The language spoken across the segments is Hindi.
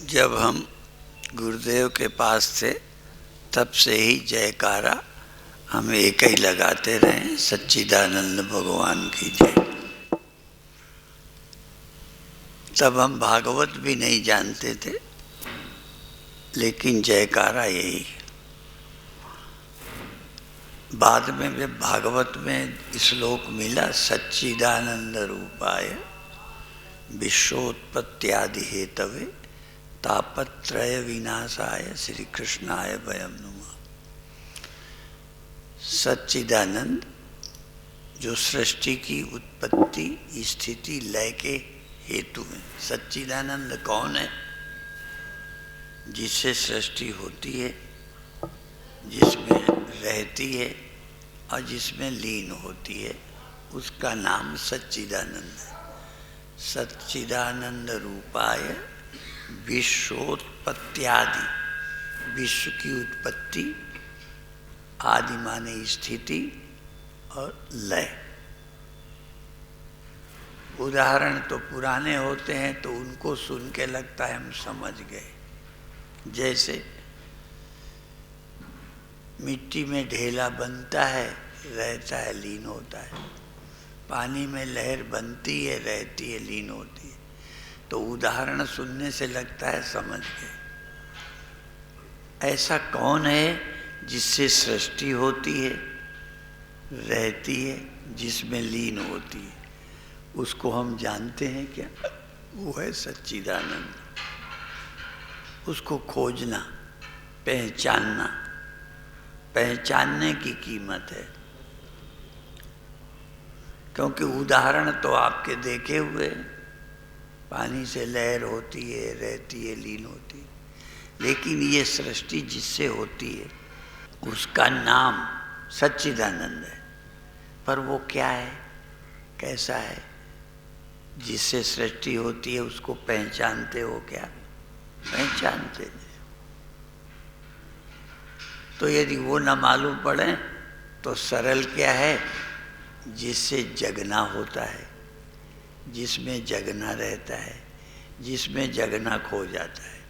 जब हम गुरुदेव के पास थे तब से ही जयकारा हम एक ही लगाते रहे, सच्चिदानंद भगवान की जय। तब हम भागवत भी नहीं जानते थे, लेकिन जयकारा यही। बाद में जब भागवत में श्लोक मिला, सच्चिदानंद रूपाय विश्वोत्पत्त्यादि हेतवे तापत्रय विनाशाय श्री कृष्णाय वयं नुमः। सच्चिदानंद जो सृष्टि की उत्पत्ति स्थिति लय के हेतु है। सच्चिदानंद कौन है? जिससे सृष्टि होती है, जिसमें रहती है और जिसमें लीन होती है, उसका नाम सच्चिदानंद है। सच्चिदानंद रूपाय विश्वोत्पत्त्यादि, विश्व की उत्पत्ति, आदि माने स्थिति और लय। उदाहरण तो पुराने होते हैं तो उनको सुन के लगता है हम समझ गए। जैसे मिट्टी में ढेला बनता है, रहता है, लीन होता है। पानी में लहर बनती है, रहती है, लीन होती है। तो उदाहरण सुनने से लगता है समझ गए। ऐसा कौन है जिससे सृष्टि होती है, रहती है, जिसमें लीन होती है? उसको हम जानते हैं क्या? वो है सच्चिदानंद। उसको खोजना, पहचानना, पहचानने की कीमत है। क्योंकि उदाहरण तो आपके देखे हुए, पानी से लहर होती है, रहती है, लीन होती है। लेकिन ये सृष्टि जिससे होती है उसका नाम सच्चिदानंद है। पर वो क्या है, कैसा है? जिससे सृष्टि होती है उसको पहचानते हो क्या? पहचानते नहीं। तो यदि वो न मालूम पड़े तो सरल क्या है? जिससे जगना होता है, जिसमें जगना रहता है, जिसमें जगना खो जाता है,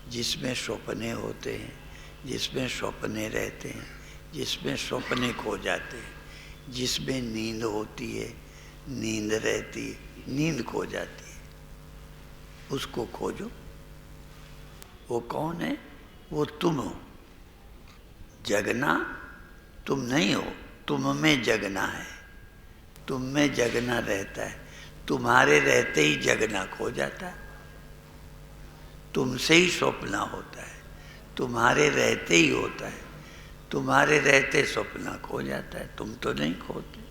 जिसमें स्वप्ने होते हैं, जिसमें स्वप्ने रहते हैं, जिसमें स्वप्ने खो जाते हैं, जिसमें नींद होती है, नींद रहती है, नींद खो जाती है, उसको खोजो। वो कौन है? वो तुम हो। जगना तुम नहीं हो, तुम में जगना है, तुम में जगना रहता है। तुम्हारे रहते ही जगना खो जाता है, तुमसे ही स्वप्ना होता है, तुम्हारे रहते ही होता है, तुम्हारे रहते स्वप्ना खो जाता है, तुम तो नहीं खोते।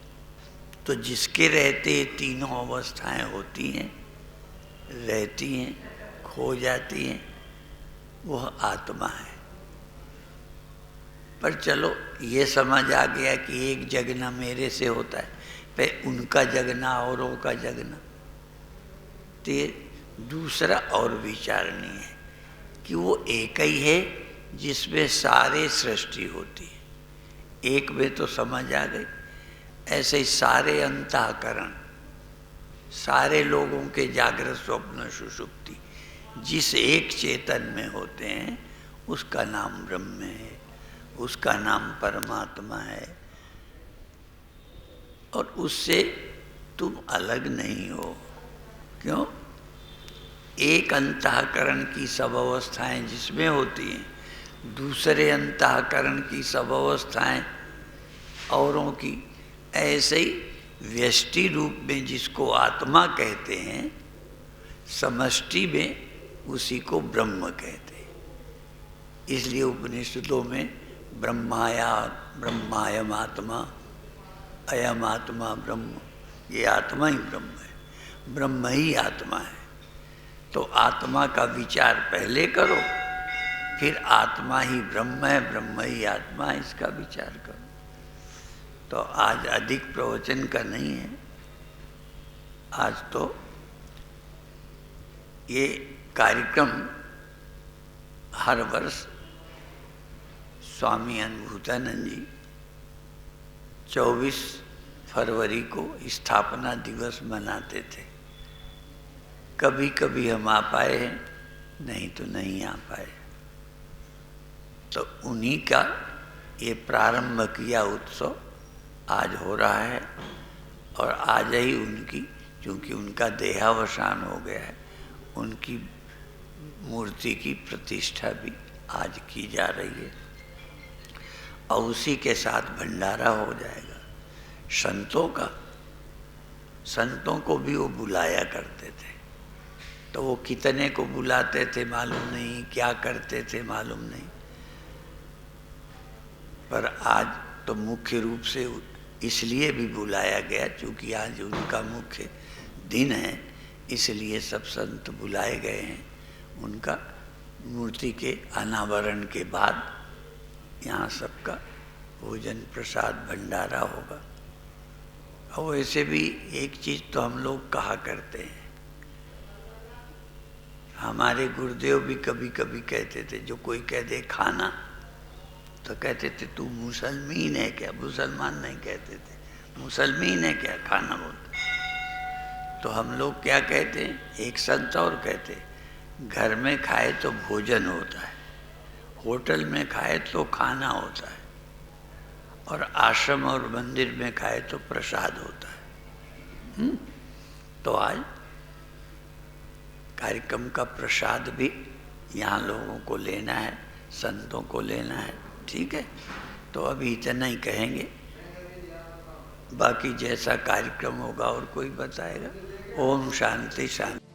तो जिसके रहते तीनों अवस्थाएं होती हैं, रहती हैं, खो जाती हैं, वह आत्मा है। पर चलो ये समझ आ गया कि एक जगना मेरे से होता है, पे उनका जगना, औरों का जगना। तो ये दूसरा और विचारणीय है कि वो एक ही है जिसमें सारे सृष्टि होती है। एक में तो समझ आ गई। ऐसे ही सारे अंतःकरण, सारे लोगों के जागृत स्वप्न सुषुप्ति जिस एक चेतन में होते हैं उसका नाम ब्रह्म है, उसका नाम परमात्मा है। और उससे तुम अलग नहीं हो। क्यों? एक अंतःकरण की सब अवस्थाएं जिसमें होती हैं, दूसरे अंतःकरण की सब अवस्थाएं औरों की। ऐसे ही व्यष्टि रूप में जिसको आत्मा कहते हैं, समष्टि में उसी को ब्रह्म कहते हैं। इसलिए उपनिषदों में ब्रह्मायम आत्मा, अयम आत्मा ब्रह्म, ये आत्मा ही ब्रह्म है, ब्रह्म ही आत्मा है। तो आत्मा का विचार पहले करो, फिर आत्मा ही ब्रह्म है, ब्रह्म ही आत्मा है, इसका विचार करो। तो आज अधिक प्रवचन का नहीं है। आज तो ये कार्यक्रम हर वर्ष स्वामी अनुभूतानंद जी 24 फरवरी को स्थापना दिवस मनाते थे। कभी कभी हम आ पाए हैं, नहीं तो नहीं आ पाए। तो उन्हीं का ये प्रारंभ किया उत्सव आज हो रहा है। और आज ही उनकी, क्योंकि उनका देहावसान हो गया है, उनकी मूर्ति की प्रतिष्ठा भी आज की जा रही है। और उसी के साथ भंडारा हो जाएगा संतों का। संतों को भी वो बुलाया करते थे, तो वो कितने को बुलाते थे मालूम नहीं, क्या करते थे मालूम नहीं, पर आज तो मुख्य रूप से इसलिए भी बुलाया गया क्योंकि आज उनका मुख्य दिन है, इसलिए सब संत बुलाए गए हैं। उनका मूर्ति के अनावरण के बाद यहाँ सबका भोजन प्रसाद भंडारा होगा। और वैसे भी एक चीज़ तो हम लोग कहा करते हैं, हमारे गुरुदेव भी कभी कभी कहते थे, जो कोई कह दे खाना तो कहते थे तू मुसलमान है क्या? मुसलमान नहीं कहते थे, मुसलमान है क्या खाना बोलते। तो हम लोग क्या कहते हैं, एक संत और कहते, घर में खाए तो भोजन होता है, होटल में खाए तो खाना होता है, और आश्रम और मंदिर में खाए तो प्रसाद होता है। तो आज कार्यक्रम का प्रसाद भी यहाँ लोगों को लेना है, संतों को लेना है, ठीक है। तो अभी इतना ही कहेंगे, बाकी जैसा कार्यक्रम होगा और कोई बताएगा। ओम शांति शांति।